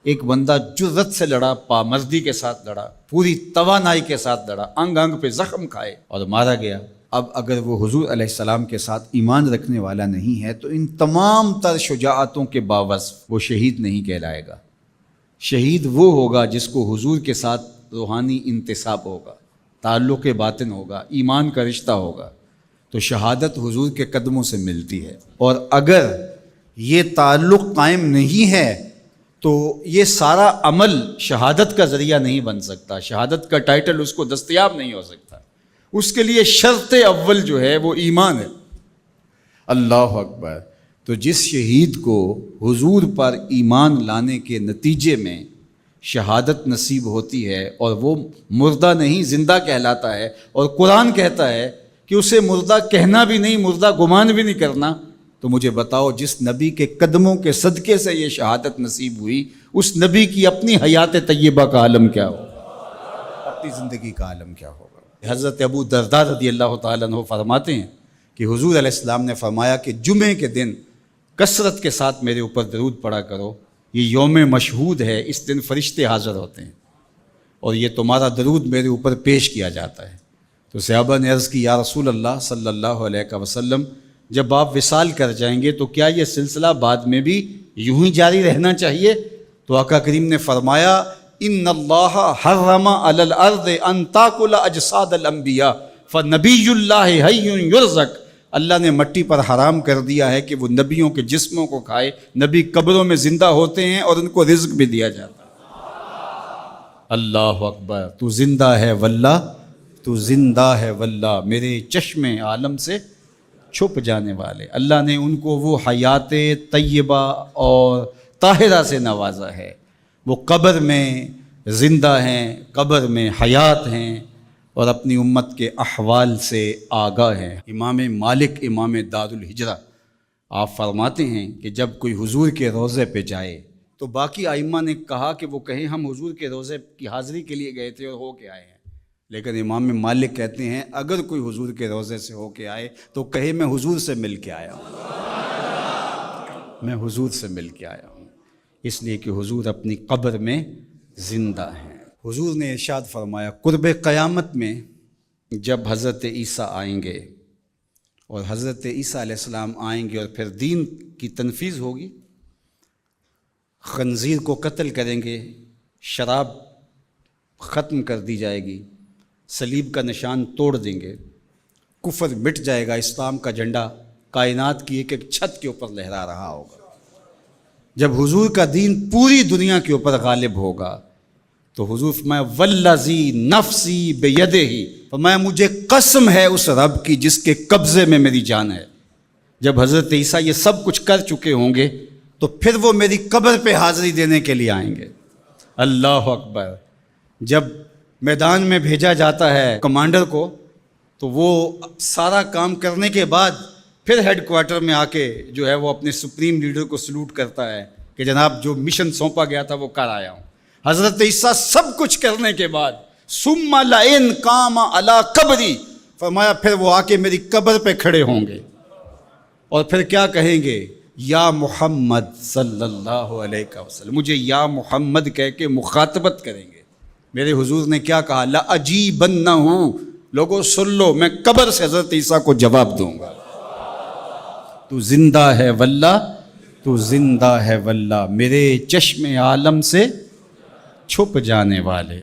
ایک بندہ جرت سے لڑا، پامردی کے ساتھ لڑا، پوری توانائی کے ساتھ لڑا، انگ انگ پہ زخم کھائے اور مارا گیا۔ اب اگر وہ حضور علیہ السلام کے ساتھ ایمان رکھنے والا نہیں ہے تو ان تمام تر شجاعتوں کے باوجود وہ شہید نہیں کہلائے گا۔ شہید وہ ہوگا جس کو حضور کے ساتھ روحانی انتساب ہوگا، تعلق باطن ہوگا، ایمان کا رشتہ ہوگا، تو شہادت حضور کے قدموں سے ملتی ہے۔ اور اگر یہ تعلق قائم نہیں ہے تو یہ سارا عمل شہادت کا ذریعہ نہیں بن سکتا، شہادت کا ٹائٹل اس کو دستیاب نہیں ہو سکتا۔ اس کے لیے شرط اول جو ہے وہ ایمان ہے۔ اللہ اکبر۔ تو جس شہید کو حضور پر ایمان لانے کے نتیجے میں شہادت نصیب ہوتی ہے اور وہ مردہ نہیں زندہ کہلاتا ہے، اور قرآن کہتا ہے کہ اسے مردہ کہنا بھی نہیں، مردہ گمان بھی نہیں کرنا، تو مجھے بتاؤ جس نبی کے قدموں کے صدقے سے یہ شہادت نصیب ہوئی، اس نبی کی اپنی حیات طیبہ کا عالم کیا ہوگا، اپنی زندگی کا عالم کیا ہوگا۔ حضرت ابو درداء رضی اللہ تعالیٰ عنہ فرماتے ہیں کہ حضور علیہ السلام نے فرمایا کہ جمعے کے دن کثرت کے ساتھ میرے اوپر درود پڑھا کرو، یہ یوم مشہود ہے، اس دن فرشتے حاضر ہوتے ہیں اور یہ تمہارا درود میرے اوپر پیش کیا جاتا ہے۔ تو صحابہ نے عرض کی یا رسول اللہ صلی اللہ علیہ وسلم، جب آپ وصال کر جائیں گے تو کیا یہ سلسلہ بعد میں بھی یوں ہی جاری رہنا چاہیے؟ تو آقا کریم نے فرمایا ان اللہ حرم علی الارض ان تاکل اجساد الانبیاء فنبی اللہ حی یرزق، اللہ نے مٹی پر حرام کر دیا ہے کہ وہ نبیوں کے جسموں کو کھائے، نبی قبروں میں زندہ ہوتے ہیں اور ان کو رزق بھی دیا جاتا ہے۔ اللہ اکبر۔ تو زندہ ہے واللہ، تو زندہ ہے واللہ، میرے چشم عالم سے چھپ جانے والے۔ اللہ نے ان کو وہ حیات طیبہ اور طاہرہ سے نوازا ہے، وہ قبر میں زندہ ہیں، قبر میں حیات ہیں اور اپنی امت کے احوال سے آگاہ ہیں۔ امام مالک امام دار الہجرہ آپ فرماتے ہیں کہ جب کوئی حضور کے روضے پہ جائے تو باقی ائمہ نے کہا کہ وہ کہیں ہم حضور کے روضے کی حاضری کے لیے گئے تھے اور ہو کے آئے ہیں، لیکن امام مالک کہتے ہیں اگر کوئی حضور کے روضے سے ہو کے آئے تو کہے میں حضور سے مل کے آیا ہوں، میں حضور سے مل کے آیا ہوں، اس لیے کہ حضور اپنی قبر میں زندہ ہیں۔ حضور نے ارشاد فرمایا قرب قیامت میں جب حضرت عیسیٰ آئیں گے اور حضرت عیسیٰ علیہ السلام آئیں گے اور پھر دین کی تنفیذ ہوگی، خنزیر کو قتل کریں گے، شراب ختم کر دی جائے گی، صلیب کا نشان توڑ دیں گے، کفر مٹ جائے گا، اسلام کا جھنڈا کائنات کی ایک ایک چھت کے اوپر لہرا رہا ہوگا۔ جب حضور کا دین پوری دنیا کے اوپر غالب ہوگا تو حضور فرمایا والذی نفسی بیدہ، فرمایا مجھے قسم ہے اس رب کی جس کے قبضے میں میری جان ہے۔ جب حضرت عیسیٰ یہ سب کچھ کر چکے ہوں گے تو پھر وہ میری قبر پہ حاضری دینے کے لیے آئیں گے۔ اللہ اکبر۔ جب میدان میں بھیجا جاتا ہے کمانڈر کو تو وہ سارا کام کرنے کے بعد پھر ہیڈ کوارٹر میں آ کے جو ہے وہ اپنے سپریم لیڈر کو سلوٹ کرتا ہے کہ جناب جو مشن سونپا گیا تھا وہ کر آیا ہوں۔ حضرت عیسیٰ سب کچھ کرنے کے بعد ثم لئن قام علی قبری، فرمایا پھر وہ آ کے میری قبر پہ کھڑے ہوں گے اور پھر کیا کہیں گے یا محمد صلی اللہ علیہ وسلم، مجھے یا محمد کہہ کے مخاطبت کریں گے۔ میرے حضور نے کیا کہا لَأَجِیبَنَّهُ، لوگوں سن لو میں قبر سے حضرت عیسیٰ کو جواب دوں گا، تو زندہ ہے واللہ، تو زندہ ہے واللہ، میرے چشم عالم سے چھپ جانے والے۔